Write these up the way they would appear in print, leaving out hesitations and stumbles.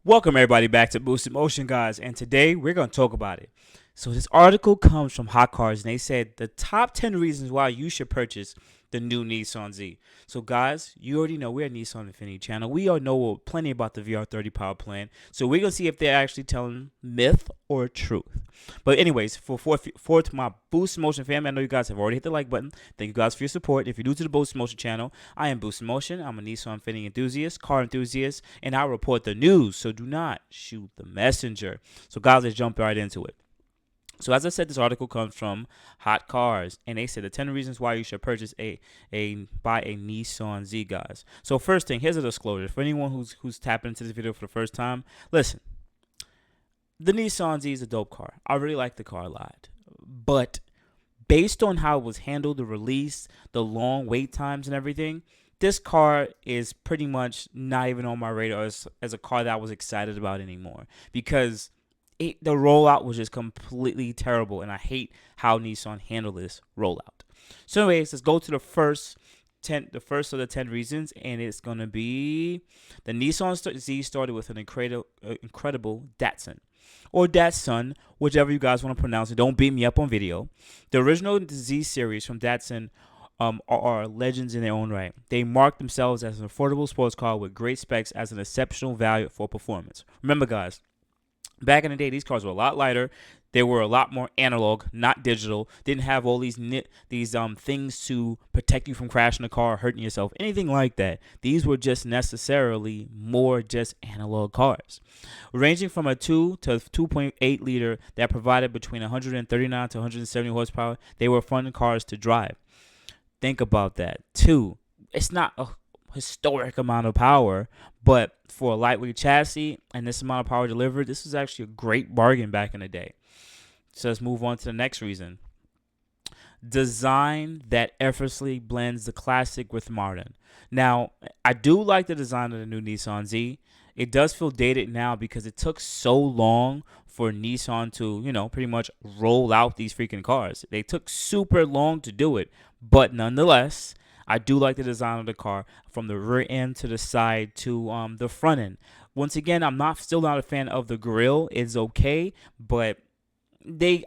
Welcome everybody back to Boosted Motion, guys, and today we're going to talk about it. So this article comes from Hot Cars, and they said the top 10 reasons why you should purchase the new Nissan Z. So guys, you already know we're a Nissan Infiniti channel. We all know plenty about the VR30 power plan. So we're going to see if they're actually telling myth or truth. But anyways, for my Boost Motion family, I know you guys have already hit the like button. Thank you guys for your support. If you're new to the Boost Motion channel, I am Boost Motion. I'm a Nissan Infiniti enthusiast, car enthusiast, and I report the news. So do not shoot the messenger. So guys, let's jump right into it. So as I said, this article comes from Hot Cars, and they said the 10 reasons why you should purchase buy a Nissan Z, guys. So first thing, here's a disclosure for anyone who's tapping into this video for the first time. Listen, the Nissan Z is a dope car. I really like the car a lot, but based on how it was handled, the release, the long wait times, and everything, this car is pretty much not even on my radar as a car that I was excited about anymore because the rollout was just completely terrible, and I hate how Nissan handled this rollout. So anyways, let's go to the first of the 10 reasons, and it's going to be the Nissan Z started with an incredible Datsun, or Datsun, whichever you guys want to pronounce it. Don't beat me up on video. The original Z series from Datsun are legends in their own right. They mark themselves as an affordable sports car with great specs as an exceptional value for performance. Remember, guys, back in the day, these cars were a lot lighter. They were a lot more analog, not digital. Didn't have all these things to protect you from crashing a car or hurting yourself, anything like that. These were just necessarily more just analog cars. Ranging from a 2 to 2.8 liter that provided between 139 to 170 horsepower, they were fun cars to drive. Think about that. 2. It's not a historic amount of power, but for a lightweight chassis and this amount of power delivered, this was actually a great bargain back in the day. So let's move on to the next reason. Design that effortlessly blends the classic with modern. Now, I do like the design of the new Nissan Z. It does feel dated now because it took so long for Nissan to, pretty much roll out these freaking cars. They took super long to do it, but nonetheless, I do like the design of the car from the rear end to the side to the front end. Once again, I'm still not a fan of the grille. It's okay, but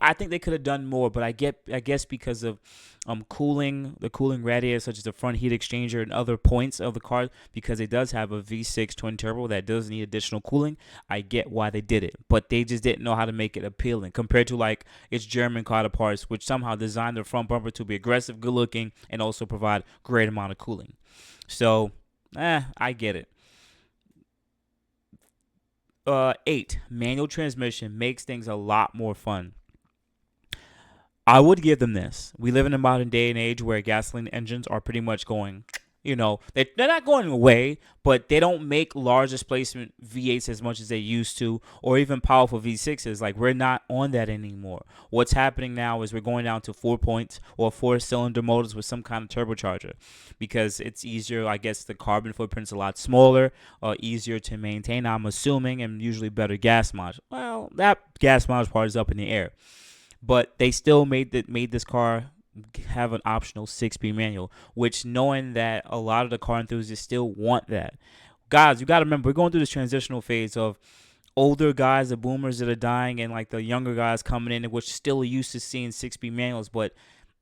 I think they could have done more. But I guess because of the cooling radiators, such as the front heat exchanger and other points of the car, because it does have a V6 twin turbo that does need additional cooling. I get why they did it, but they just didn't know how to make it appealing compared to like its German counterparts, which somehow designed the front bumper to be aggressive, good looking, and also provide great amount of cooling. So, I get it. 8, manual transmission makes things a lot more fun. I would give them this. We live in a modern day and age where gasoline engines are pretty much going, they're not going away, but they don't make large displacement V8s as much as they used to, or even powerful V6s. Like, we're not on that anymore. What's happening now is we're going down to 4-point or 4-cylinder motors with some kind of turbocharger because it's easier. I guess the carbon footprint's a lot smaller, easier to maintain, I'm assuming, and usually better gas mileage. Well, that gas mileage part is up in the air. But they still made this car have an optional 6-speed manual, which, knowing that a lot of the car enthusiasts still want that. Guys, you got to remember, we're going through this transitional phase of older guys, the boomers that are dying, and like the younger guys coming in, which still used to seeing 6-speed manuals. But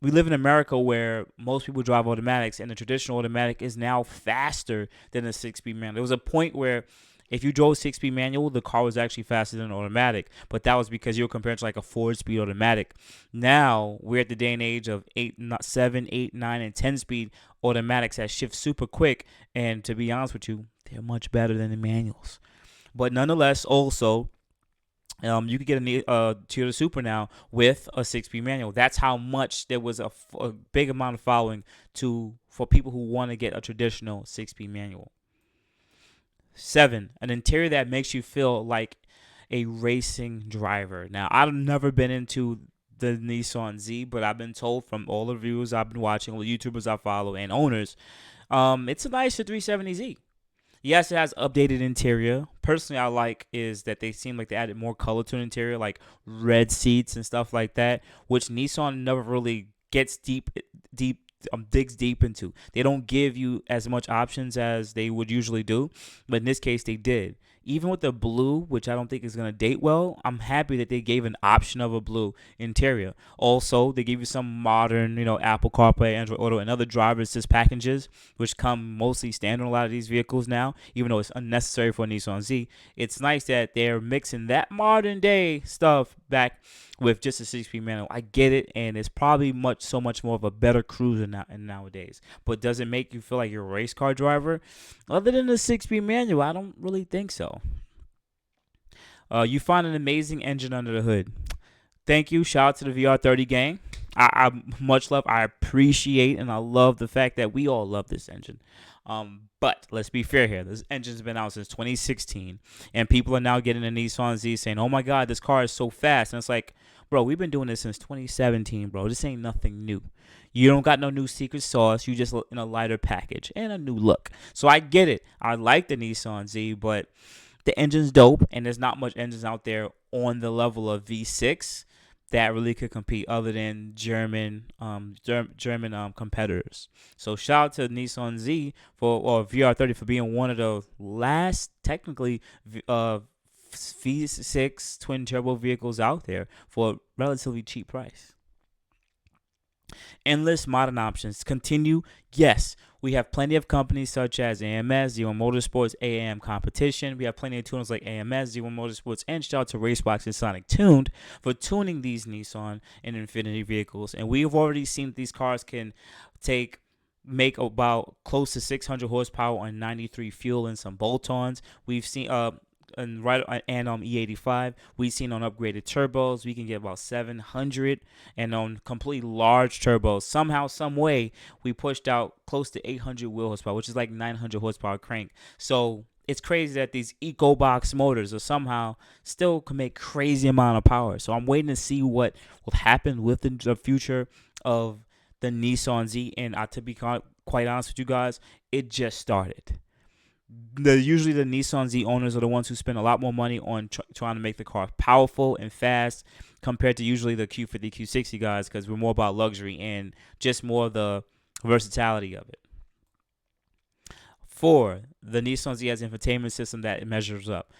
we live in America where most people drive automatics, and the traditional automatic is now faster than the 6-speed manual. There was a point where if you drove 6-speed manual, the car was actually faster than automatic, but that was because you were compared to like a 4-speed automatic. Now we're at the day and age of 7, 8, 9, and 10-speed automatics that shift super quick, and to be honest with you, they're much better than the manuals. But nonetheless, also, you could get a Toyota Supra now with a 6-speed manual. That's how much there was a big amount of following for people who want to get a traditional 6-speed manual. 7, an interior that makes you feel like a racing driver. Now, I've never been into the Nissan Z, but I've been told from all the reviews I've been watching, all the YouTubers I follow, and owners, it's a nicer 370Z. Yes, it has updated interior. Personally, I like is that they seem like they added more color to the interior, like red seats and stuff like that, which Nissan never really gets digs deep into. They don't give you as much options as they would usually do, but in this case they did. even with the blue, which I don't think is going to date well, I'm happy that they gave an option of a blue interior. Also, they give you some modern, Apple CarPlay, Android Auto, and other driver assist packages, which come mostly standard on a lot of these vehicles now, even though it's unnecessary for a Nissan Z. It's nice that they're mixing that modern day stuff back with just a 6-speed manual. I get it, and it's probably so much more of a better cruiser nowadays. But does it make you feel like you're a race car driver? Other than the 6-speed manual, I don't really think so. You find an amazing engine under the hood. Thank you. Shout out to the VR30 gang. I much love. I appreciate and I love the fact that we all love this engine. But let's be fair here. This engine's been out since 2016, and people are now getting a Nissan Z saying, "Oh my God, this car is so fast." And it's like, bro, we've been doing this since 2017, bro. This ain't nothing new. You don't got no new secret sauce. You just in a lighter package and a new look. So I get it. I like the Nissan Z, but the engine's dope, and there's not much engines out there on the level of V6 that really could compete other than German competitors. So shout out to Nissan Z or VR30 for being one of the last technically V6 twin turbo vehicles out there for a relatively cheap price. Endless modern options continue. Yes, we have plenty of companies such as AMS, Z1 Motorsports, AAM Competition. We have plenty of tuners like AMS, Z1 Motorsports, and shout out to Racebox and Sonic Tuned for tuning these Nissan and Infiniti vehicles. And we've already seen that these cars can make about close to 600 horsepower on 93 fuel and some bolt-ons. We've seen and E85, we've seen on upgraded turbos we can get about 700, and on completely large turbos somehow some way we pushed out close to 800 wheel horsepower, which is like 900 horsepower crank. So it's crazy that these EcoBox motors are somehow still can make crazy amount of power. So I'm waiting to see what will happen with the future of the Nissan Z. And to be quite honest with you guys, it just started. Usually the Nissan Z owners are the ones who spend a lot more money on trying to make the car powerful and fast compared to usually the Q50, Q60 guys, because we're more about luxury and just more of the versatility of it. 4, the Nissan Z has an infotainment system that measures up.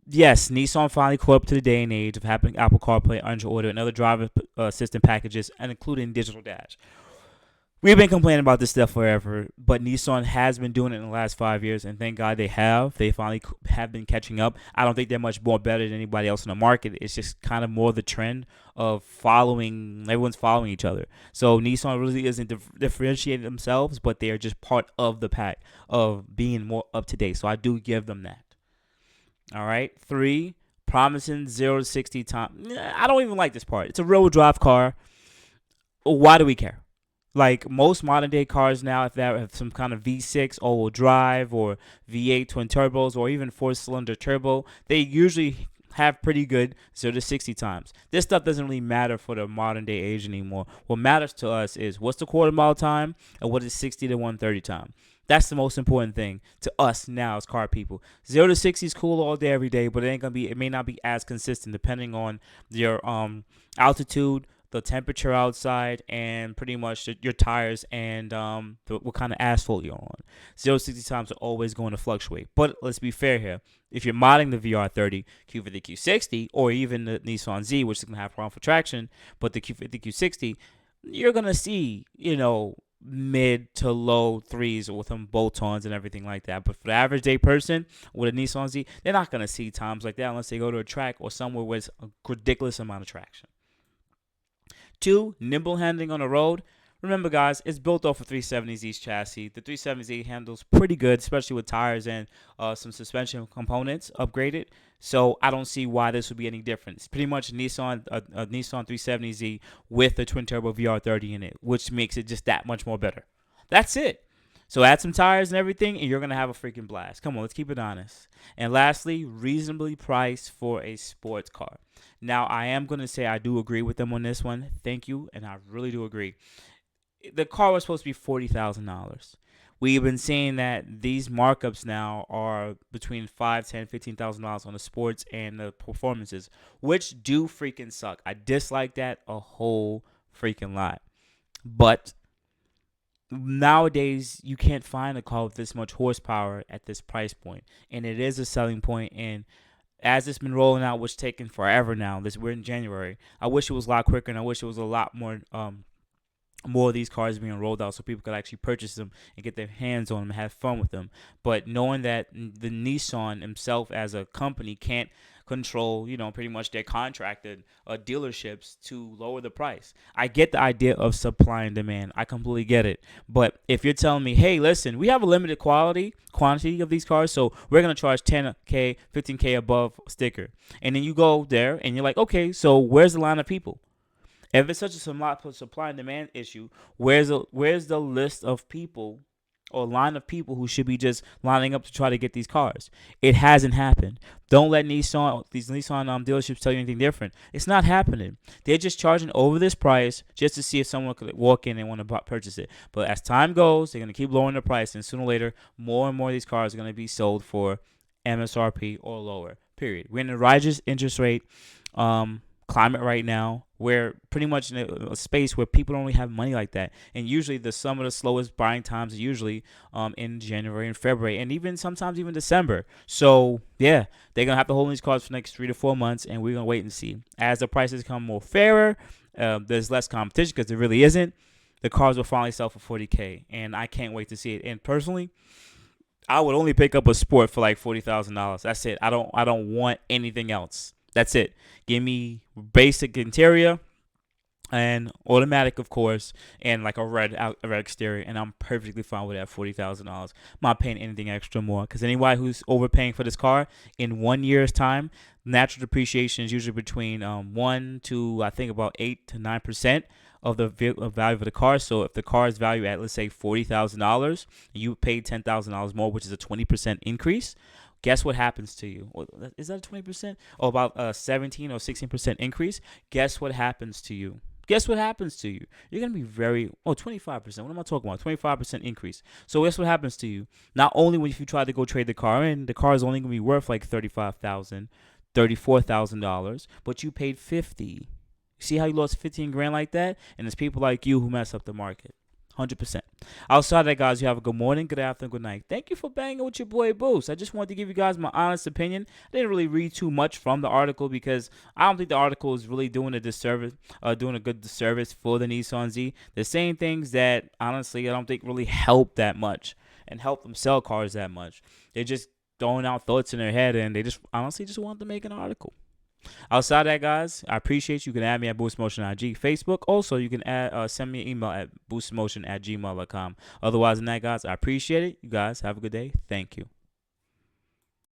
Yes, Nissan finally caught up to the day and age of having Apple CarPlay, Android Auto, and other driver assistant packages, and including digital dash. We've been complaining about this stuff forever, but Nissan has been doing it in the last 5 years, and thank God they have. They finally have been catching up. I don't think they're much more better than anybody else in the market. It's just kind of more the trend of everyone's following each other. So Nissan really isn't differentiating themselves, but they are just part of the pack of being more up to date. So I do give them that. All right. 3, promising 0 to 60 time. I don't even like this part. It's a real drive car. Why do we care? Like most modern day cars now, if they have some kind of V6 all-wheel drive or V8 twin turbos or even 4-cylinder turbo, they usually have pretty good 0 to 60 times. This stuff doesn't really matter for the modern day age anymore. What matters to us is what's the quarter mile time and what is 60 to 130 time. That's the most important thing to us now as car people. 0 to 60 is cool all day, every day, but it may not be as consistent depending on your altitude, the temperature outside, and pretty much your tires and what kind of asphalt you're on. 0 to 60 times are always going to fluctuate. But let's be fair here. If you're modding the VR30, Q50, Q60, or even the Nissan Z, which is going to have powerful traction, but the Q50, Q60, you're going to see, mid to low threes with them bolt-ons and everything like that. But for the average day person with a Nissan Z, they're not going to see times like that unless they go to a track or somewhere with a ridiculous amount of traction. 2, nimble handling on the road. Remember, guys, it's built off a 370Z chassis. The 370Z handles pretty good, especially with tires and some suspension components upgraded. So I don't see why this would be any different. It's pretty much a Nissan 370Z with a twin-turbo VR30 in it, which makes it just that much more better. That's it. So add some tires and everything, and you're going to have a freaking blast. Come on, let's keep it honest. And lastly, reasonably priced for a sports car. Now, I am going to say I do agree with them on this one. Thank you, and I really do agree. The car was supposed to be $40,000. We've been seeing that these markups now are between $5,000, $10,000, $15,000 on the sports and the performances, which do freaking suck. I dislike that a whole freaking lot. But Nowadays you can't find a car with this much horsepower at this price point, and it is a selling point. And as it's been rolling out, which taking forever now, this we're in January. I wish it was a lot quicker, and I wish it was a lot more of these cars being rolled out so people could actually purchase them and get their hands on them and have fun with them. But knowing that the Nissan himself as a company can't control, pretty much their contracted dealerships to lower the price. I get the idea of supply and demand. I completely get it. But if you're telling me, hey, listen, we have a limited quantity of these cars, so we're going to charge 10K, 15K above sticker. And then you go there and you're like, okay, so where's the line of people? If it's such a supply and demand issue, where's the list of people or line of people who should be just lining up to try to get these cars? It hasn't happened. Don't let these Nissan dealerships tell you anything different. It's not happening. They're just charging over this price just to see if someone could walk in and want to purchase it. But as time goes, they're going to keep lowering the price, and sooner or later, more and more of these cars are going to be sold for MSRP or lower. Period. We're in a rising interest rate climate right now. We're pretty much in a space where people don't really have money like that, and usually some of the slowest buying times are usually in January and February, and even sometimes even December. So yeah, they're gonna have to hold these cars for the next 3 to 4 months, and we're gonna wait and see. As the prices become more fairer, there's less competition because there really isn't. The cars will finally sell for 40K, and I can't wait to see it. And personally, I would only pick up a Sport for like $40,000. That's it. I don't want anything else. That's it. Give me basic interior and automatic, of course, and like a red exterior, and I'm perfectly fine with that. $40,000. I'm not paying anything extra more, because anybody who's overpaying for this car in 1 year's time, natural depreciation is usually between 1 to I think about 8 to 9% of the value of the car. So if the car is valued at, let's say, $40,000, you paid $10,000 more, which is a 20% increase. Guess what happens to you? Is that a 20%? Or about a 17 or 16% increase? Guess what happens to you? Guess what happens to you? You're going to be 25%. What am I talking about? 25% increase. So guess what happens to you? Not only when if you try to go trade the car in, the car is only going to be worth like $35,000, $34,000, but you paid 50. See how you lost 15 grand like that? And it's people like you who mess up the market. 100%. Outside of that, guys, you have a good morning, good afternoon, good night. Thank you for banging with your boy Boost. I just wanted to give you guys my honest opinion. I didn't really read too much from the article because I don't think the article is really doing a good disservice for the Nissan Z. They're saying things that honestly I don't think really help that much and help them sell cars that much. They're just throwing out thoughts in their head, and they just honestly just want to make an article. Outside of that, guys, I appreciate you. You can add me at boostinmotion IG, Facebook. Also, you can send me an email at boostinmotion@gmail.com. Otherwise than that, guys, I appreciate it. You guys have a good day. Thank you.